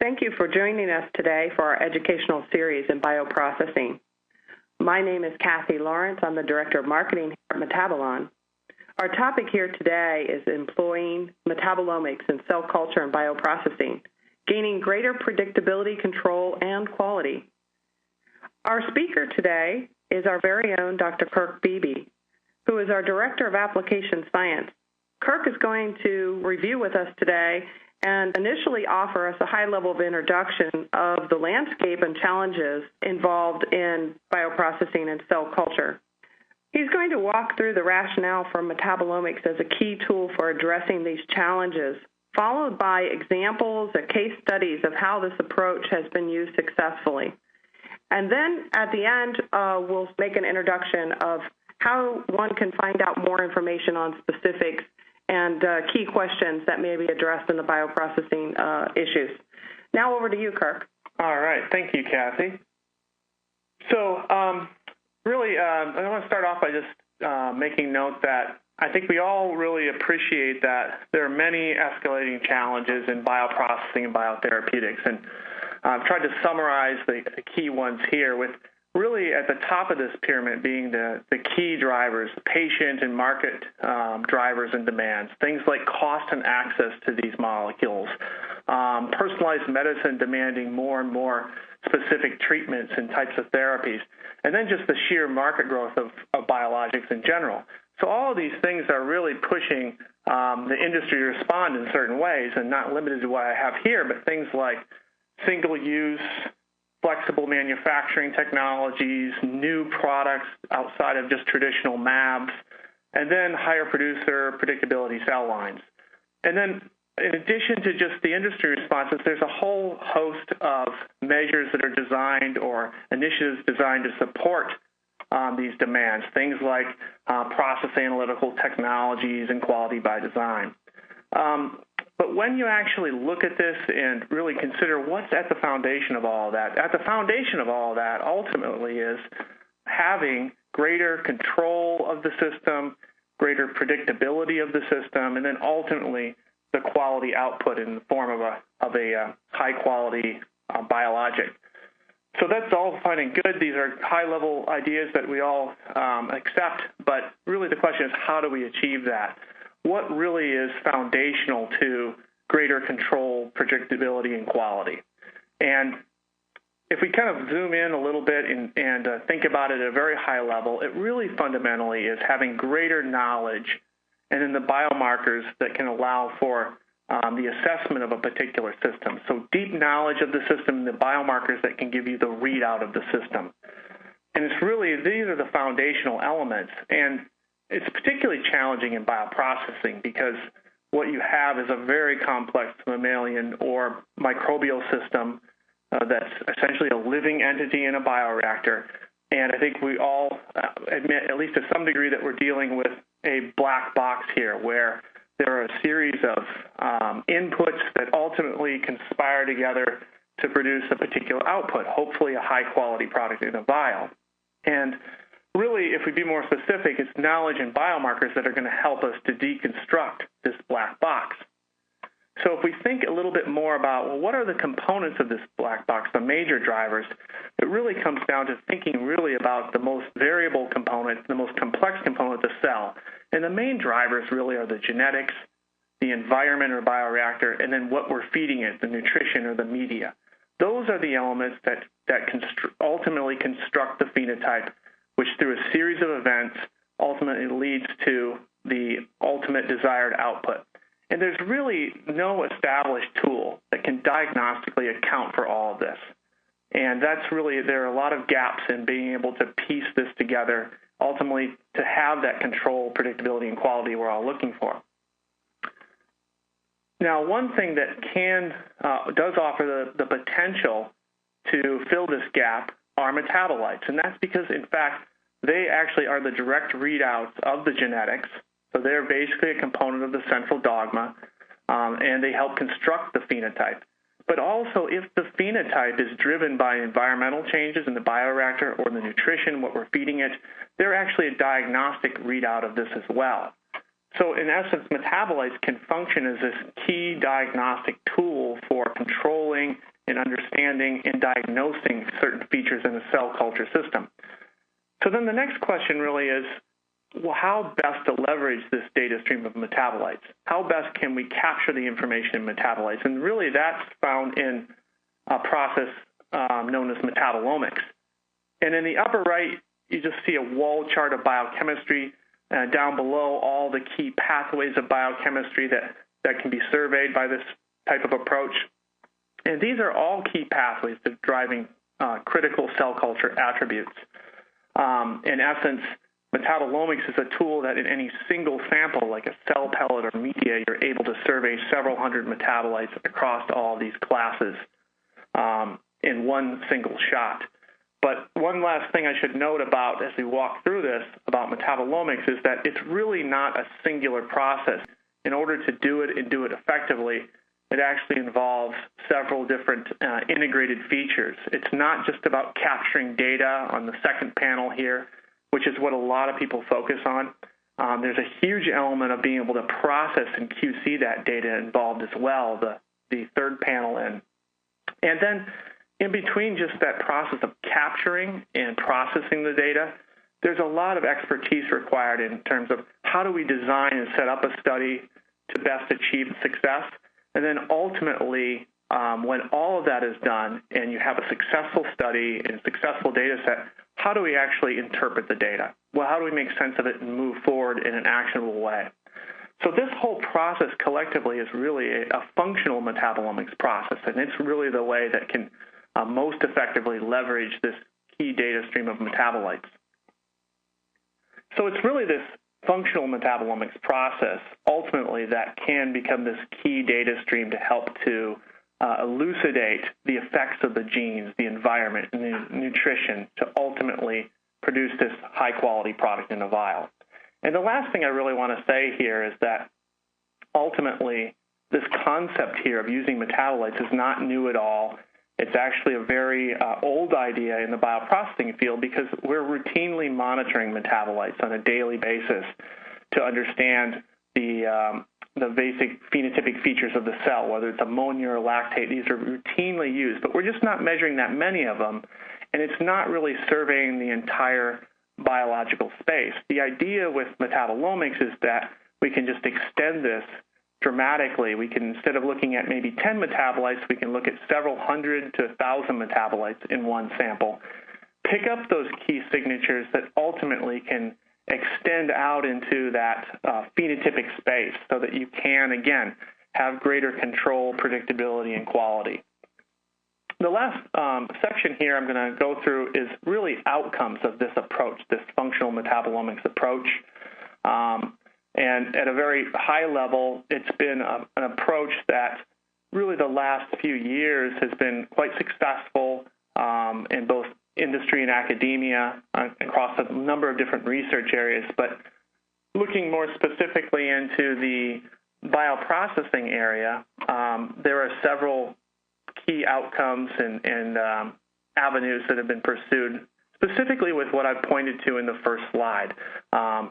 Thank you for joining us today for our educational series in bioprocessing. My name is Kathy Lawrence. I'm the Director of Marketing here at Metabolon. Our topic here today is employing metabolomics in cell culture and bioprocessing, gaining greater predictability, control, and quality. Our speaker today is our very own Dr. Kirk Beebe, who is our Director of Application Science. Kirk is going to review with us today and initially offer us a high level of introduction of the landscape and challenges involved in bioprocessing and cell culture. He's going to walk through the rationale for metabolomics as a key tool for addressing these challenges, followed by examples and case studies of how this approach has been used successfully. And then at the end, we'll make an introduction of how one can find out more information on specifics and key questions that may be addressed in the bioprocessing issues. Now over to you, Kirk. All right. Thank you, Kathy. So really, I want to start off by just making note that I think we all really appreciate that there are many escalating challenges in bioprocessing and biotherapeutics. And I've tried to summarize the key ones here with really at the top of this pyramid being the key drivers, patient and market drivers and demands, things like cost and access to these molecules, personalized medicine demanding more and more specific treatments and types of therapies, and then just the sheer market growth of biologics in general. So all of these things are really pushing the industry to respond in certain ways, and not limited to what I have here, but things like single-use, flexible manufacturing technologies, new products outside of just traditional MABs, and then higher producer predictability cell lines. And then in addition to just the industry responses, there's a whole host of measures that are designed or initiatives designed to support these demands, things like process analytical technologies and quality by design. But when you actually look at this and really consider what's at the foundation of all of that, at the foundation of all of that ultimately is having greater control of the system, greater predictability of the system, and then ultimately the quality output in the form of a high-quality biologic. So that's all fine and good. These are high-level ideas that we all accept, but really the question is how do we achieve that? What really is foundational to greater control, predictability, and quality? And if we kind of zoom in a little bit and think about it at a very high level, it really fundamentally is having greater knowledge and then the biomarkers that can allow for the assessment of a particular system. So deep knowledge of the system and the biomarkers that can give you the readout of the system. And it's really, these are the foundational elements. And it's particularly challenging in bioprocessing because what you have is a very complex mammalian or microbial system that's essentially a living entity in a bioreactor. And I think we all admit, at least to some degree, that we're dealing with a black box here where there are a series of inputs that ultimately conspire together to produce a particular output, hopefully a high-quality product in a vial. And really, if we be more specific, it's knowledge and biomarkers that are going to help us to deconstruct this black box. So if we think a little bit more about, well, what are the components of this black box, the major drivers, it really comes down to thinking really about the most variable component, the most complex component of the cell. And the main drivers really are the genetics, the environment or bioreactor, and then what we're feeding it, the nutrition or the media. Those are the elements that ultimately construct the phenotype, which through a series of events ultimately leads to the ultimate desired output. And there's really no established tool that can diagnostically account for all of this. And that's really, there are a lot of gaps in being able to piece this together, ultimately to have that control, predictability, and quality we're all looking for. Now, one thing that does offer the potential to fill this gap are metabolites. And that's because, in fact, they actually are the direct readouts of the genetics. So they're basically a component of the central dogma, and they help construct the phenotype. But also, if the phenotype is driven by environmental changes in the bioreactor or the nutrition, what we're feeding it, they're actually a diagnostic readout of this as well. So in essence, metabolites can function as this key diagnostic tool for controlling in understanding and diagnosing certain features in a cell culture system. So then the next question really is, well, how best to leverage this data stream of metabolites? How best can we capture the information in metabolites? And really that's found in a process known as metabolomics. And in the upper right, you just see a wall chart of biochemistry. Down below, all the key pathways of biochemistry that can be surveyed by this type of approach. And these are all key pathways to driving critical cell culture attributes. In essence, metabolomics is a tool that in any single sample, like a cell pellet or media, you're able to survey several hundred metabolites across all these classes in one single shot. But one last thing I should note about as we walk through this about metabolomics is that it's really not a singular process. In order to do it and do it effectively, it actually involves several different integrated features. It's not just about capturing data on the second panel here, which is what a lot of people focus on. There's a huge element of being able to process and QC that data involved as well, the third panel in. And then in between just that process of capturing and processing the data, there's a lot of expertise required in terms of how do we design and set up a study to best achieve success. And then ultimately, when all of that is done and you have a successful study and a successful data set, how do we actually interpret the data? Well, how do we make sense of it and move forward in an actionable way? So this whole process collectively is really a functional metabolomics process, and it's really the way that can most effectively leverage this key data stream of metabolites. So it's really this functional metabolomics process ultimately that can become this key data stream to help to elucidate the effects of the genes, the environment, and the nutrition to ultimately produce this high-quality product in a vial. And the last thing I really want to say here is that ultimately this concept here of using metabolites is not new at all. It's actually a very old idea in the bioprocessing field because we're routinely monitoring metabolites on a daily basis to understand the basic phenotypic features of the cell, whether it's ammonia or lactate. These are routinely used, but we're just not measuring that many of them, and it's not really surveying the entire biological space. The idea with metabolomics is that we can just extend this dramatically. We can, instead of looking at maybe 10 metabolites, we can look at several hundred to 1,000 metabolites in one sample. Pick up those key signatures that ultimately can extend out into that phenotypic space so that you can, again, have greater control, predictability, and quality. The last section here I'm going to go through is really outcomes of this approach, this functional metabolomics approach. And at a very high level, it's been an approach that really the last few years has been quite successful in both industry and academia across a number of different research areas. But looking more specifically into the bioprocessing area, there are several key outcomes and avenues that have been pursued, specifically with what I've pointed to in the first slide,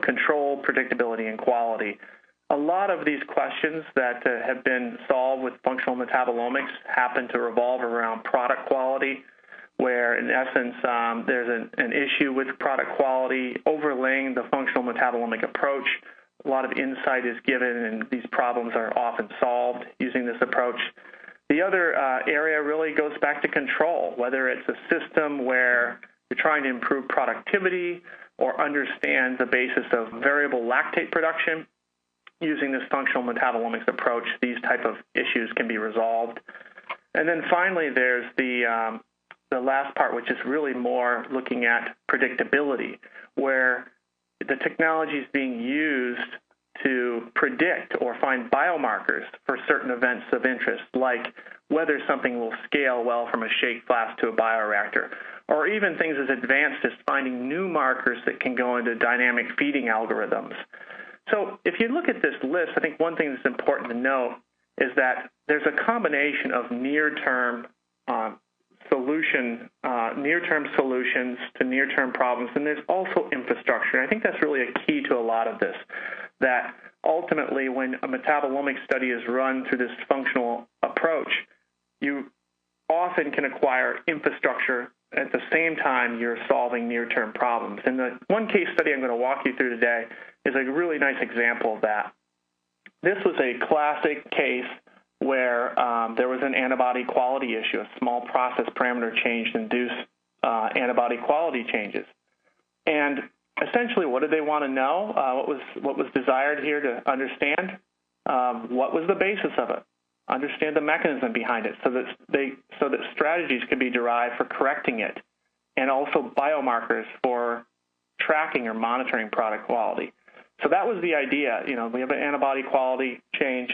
control, predictability, and quality. A lot of these questions that have been solved with functional metabolomics happen to revolve around product quality, where in essence there's an issue with product quality overlaying the functional metabolomic approach. A lot of insight is given, and these problems are often solved using this approach. The other area really goes back to control, whether it's a system where you're trying to improve productivity or understand the basis of variable lactate production. Using this functional metabolomics approach, these type of issues can be resolved. And then finally, there's the last part, which is really more looking at predictability, where the technology is being used to predict or find biomarkers for certain events of interest, like whether something will scale well from a shake flask to a bioreactor, or even things as advanced as finding new markers that can go into dynamic feeding algorithms. So if you look at this list, I think one thing that's important to note is that there's a combination of near-term solutions to near-term problems, and there's also infrastructure. And I think that's really a key to a lot of this, that ultimately when a metabolomic study is run through this functional approach, you often can acquire infrastructure at the same time you're solving near-term problems. And the one case study I'm going to walk you through today is a really nice example of that. This was a classic case where there was an antibody quality issue. A small process parameter change induced antibody quality changes. And essentially, what did they want to know? What was desired here to understand? What was the basis of it? Understand the mechanism behind it, so that strategies could be derived for correcting it, and also biomarkers for tracking or monitoring product quality. So that was the idea. We have an antibody quality change.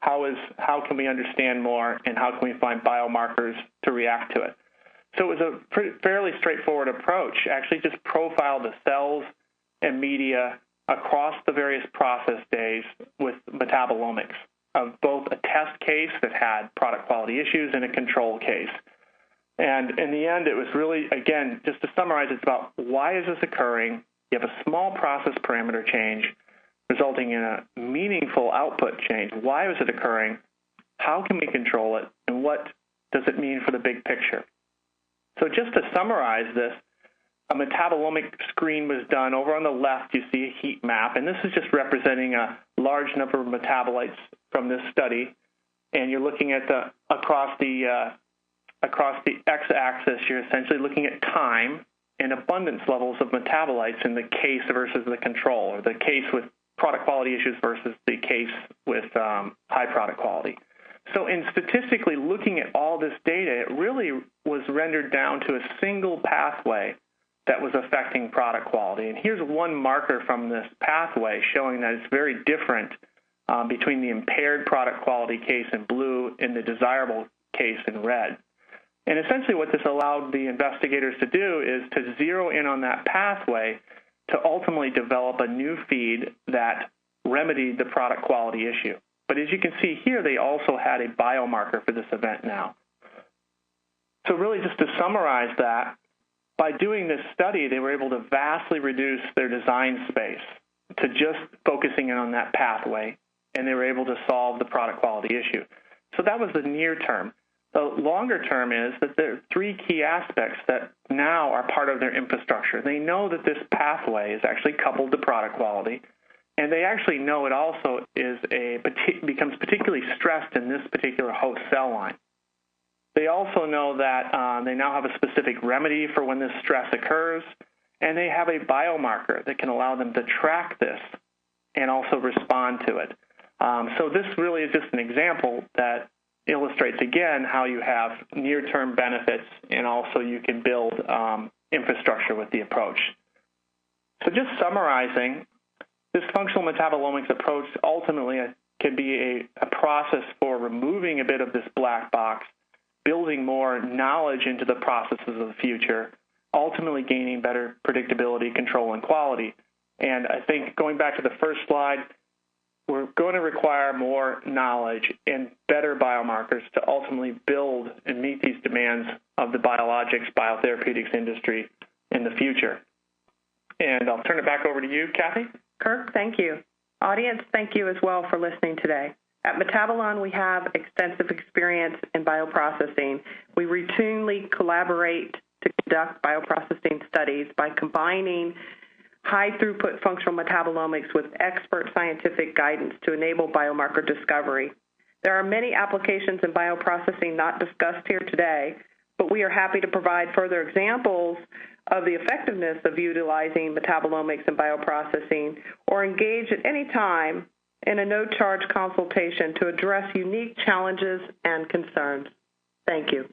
How can we understand more, and how can we find biomarkers to react to it? So it was a fairly straightforward approach. Actually, just profile the cells and media across the various process days with metabolomics of both a test case that had product quality issues and a control case. And in the end, it was really, again, just to summarize, it's about why is this occurring? You have a small process parameter change resulting in a meaningful output change. Why is it occurring? How can we control it? And what does it mean for the big picture? So just to summarize this, a metabolomic screen was done. Over on the left, you see a heat map, and this is just representing a large number of metabolites from this study. And you're looking at across the x-axis, you're essentially looking at time and abundance levels of metabolites in the case versus the control, or the case with product quality issues versus the case with high product quality. So in statistically looking at all this data, it really was rendered down to a single pathway that was affecting product quality. And here's one marker from this pathway showing that it's very different between the impaired product quality case in blue and the desirable case in red. And essentially what this allowed the investigators to do is to zero in on that pathway to ultimately develop a new feed that remedied the product quality issue. But as you can see here, they also had a biomarker for this event now. So really just to summarize that, by doing this study, they were able to vastly reduce their design space to just focusing in on that pathway, and they were able to solve the product quality issue. So that was the near term. The longer term is that there are three key aspects that now are part of their infrastructure. They know that this pathway is actually coupled to product quality, and they actually know it also becomes particularly stressed in this particular host cell line. They also know that they now have a specific remedy for when this stress occurs, and they have a biomarker that can allow them to track this and also respond to it. So this really is just an example that illustrates, again, how you have near-term benefits and also you can build infrastructure with the approach. So just summarizing, this functional metabolomics approach ultimately can be a process for removing a bit of this black box, building more knowledge into the processes of the future, ultimately gaining better predictability, control, and quality. And I think going back to the first slide, we're going to require more knowledge and better biomarkers to ultimately build and meet these demands of the biologics, biotherapeutics industry in the future. And I'll turn it back over to you, Kathy. Kirk, thank you. Audience, thank you as well for listening today. At Metabolon, we have extensive experience in bioprocessing. We routinely collaborate to conduct bioprocessing studies by combining high-throughput functional metabolomics with expert scientific guidance to enable biomarker discovery. There are many applications in bioprocessing not discussed here today, but we are happy to provide further examples of the effectiveness of utilizing metabolomics in bioprocessing, or engage at any time in a no-charge consultation to address unique challenges and concerns. Thank you.